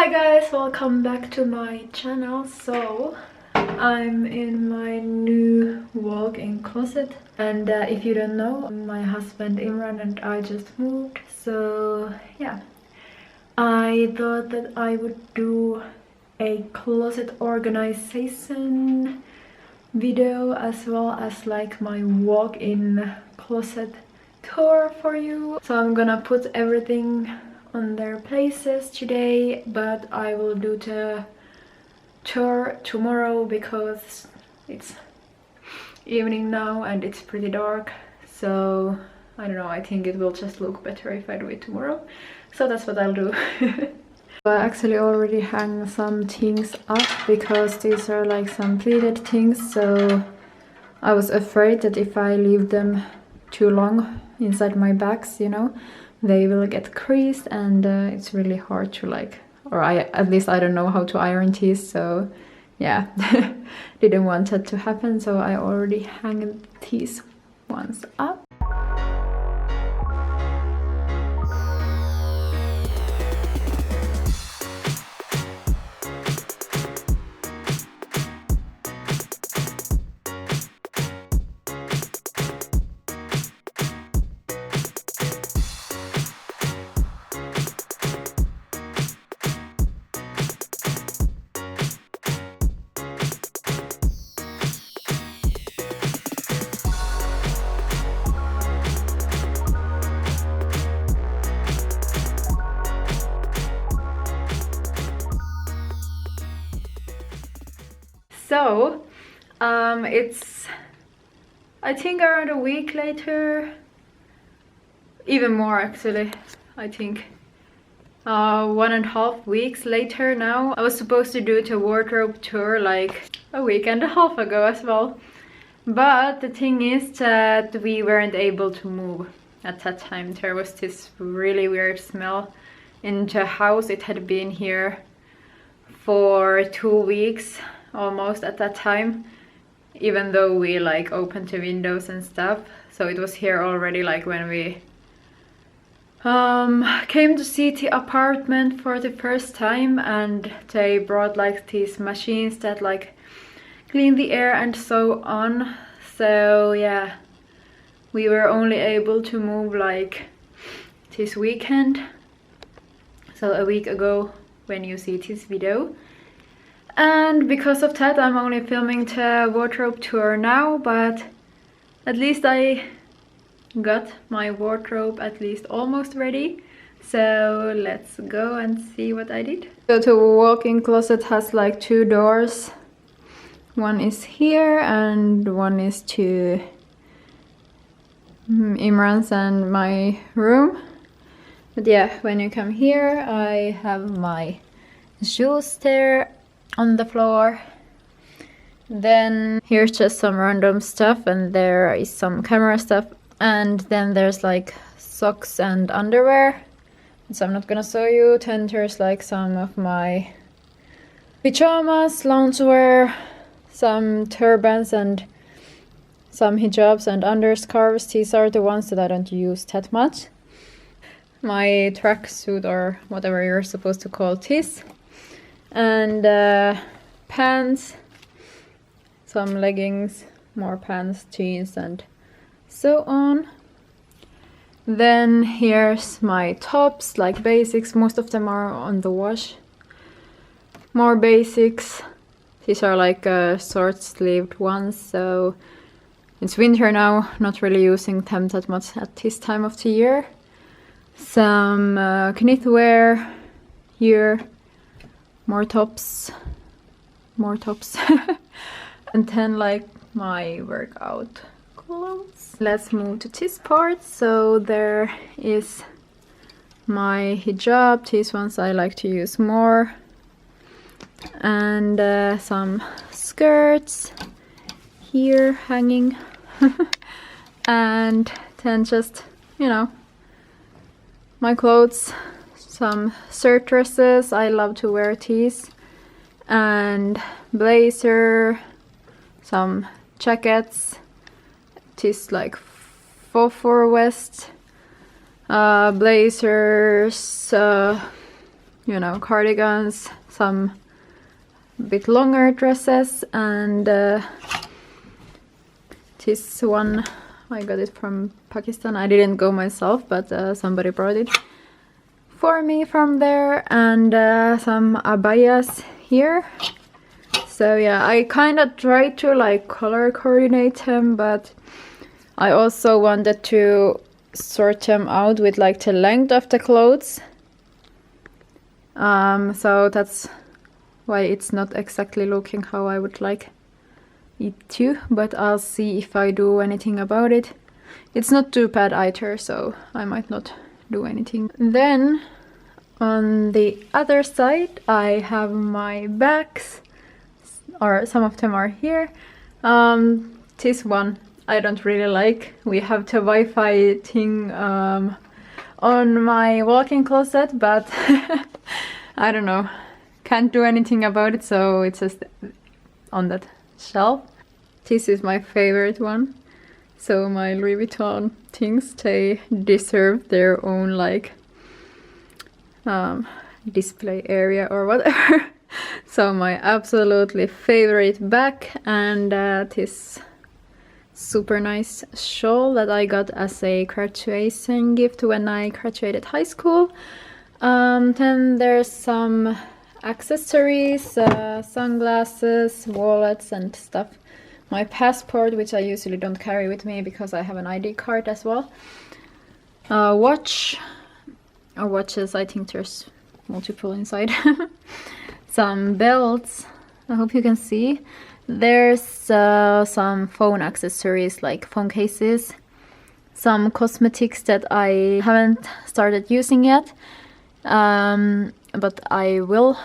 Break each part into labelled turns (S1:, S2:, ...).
S1: Hi guys, welcome back to my channel. So I'm in my new walk-in closet, and if you don't know, my husband Imran and I just moved, so yeah, I thought that I would do a closet organization video as well as like my walk-in closet tour for you. So I'm gonna put everything on their places today, but I will do the tour tomorrow because it's evening now and it's pretty dark, so I don't know, I think it will just look better if I do it tomorrow, so that's what I'll do. I actually already hung some things up because these are like some pleated things, so I was afraid that if I leave them too long inside my bags, you know, they will get creased, and it's really hard to like, or at least I don't know how to iron these, so yeah, didn't want that to happen, so I already hung these ones up. So it's, I think, around a week later, even more actually, I think 1.5 weeks later now. I was supposed to do the wardrobe tour like a week and a half ago as well, but the thing is that we weren't able to move at that time. There was this really weird smell in the house. It had been here for 2 weeks almost at that time, even though we like opened the windows and stuff, so it was here already like when we came to see the apartment for the first time, and they brought like these machines that like clean the air and so on. So yeah, we were only able to move like this weekend, so a week ago when you see this video. And because of that, I'm only filming the wardrobe tour now, but at least I got my wardrobe at least almost ready. So let's go and see what I did. So the walk-in closet has like 2 doors. One is here and one is to Imran's and my room. But yeah, when you come here, I have my shoes there on the floor. Then here's just some random stuff, and there is some camera stuff, and then there's like socks and underwear, so I'm not gonna show you. Then there's like some of my pajamas, loungewear, some turbans and some hijabs and underscarves. These are the ones that I don't use that much. My tracksuit, or whatever you're supposed to call this, and pants, some leggings, more pants, jeans and so on. Then here's my tops, like basics. Most of them are on the wash. More basics. These are like short-sleeved ones, so it's winter now, not really using them that much at this time of the year. Some knitwear here. More tops, and then like my workout clothes. Let's move to this part. So there is my hijab. These ones I like to use more, and some skirts here hanging, and then just, you know, my clothes. Some shirt dresses, I love to wear these, and blazer, some jackets, this like faux vest, blazers,
S2: you know, cardigans, some bit longer dresses, and this one I got it from Pakistan. I didn't go myself, but somebody brought it for me from there, and some abayas here. So yeah, I kind of tried to like color coordinate them, but I also wanted to sort them out with like the length of the clothes. So that's why it's not exactly looking how I would like it to, but I'll see if I do anything about it. It's not too bad either, so I might not do anything. Then on the other side I have my bags, or some of them are here. This one I don't really like. We have the Wi-Fi thing on my walk-in closet, but I don't know, can't do anything about it, so it's just on that shelf. This is my favorite one. So my Louis Vuitton things, they deserve their own like display area or whatever. So my absolutely favorite bag, and this super nice shawl that I got as a graduation gift when I graduated high school. Then there's some accessories, sunglasses, wallets and stuff. My passport, which I usually don't carry with me because I have an ID card as well. Watch, or watches, I think there's multiple inside. Some belts, I hope you can see. There's some phone accessories like phone cases. Some cosmetics that I haven't started using yet. But I will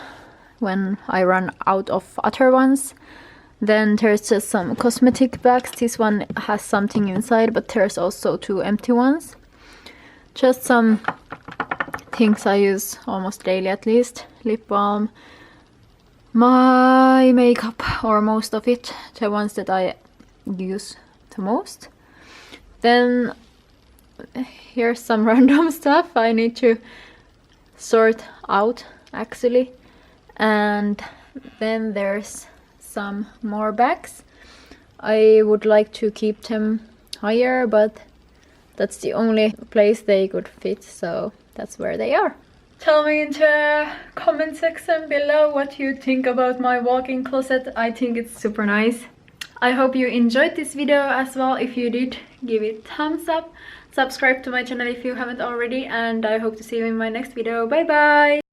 S2: when I run out of other ones. Then there's just some cosmetic bags. This one has something inside, but there's also 2 empty ones. Just some things I use almost daily at least. Lip balm, my makeup, or most of it, the ones that I use the most. Then here's some random stuff I need to sort out actually. And then there's some more bags. I would like to keep them higher, but that's the only place they could fit, so that's where they are. Tell me in the comment section below what you think about my walk-in closet. I think it's super nice. I hope you enjoyed this video as well. If you did, give it a thumbs up. Subscribe to my channel if you haven't already, and I hope to see you in my next video. Bye bye!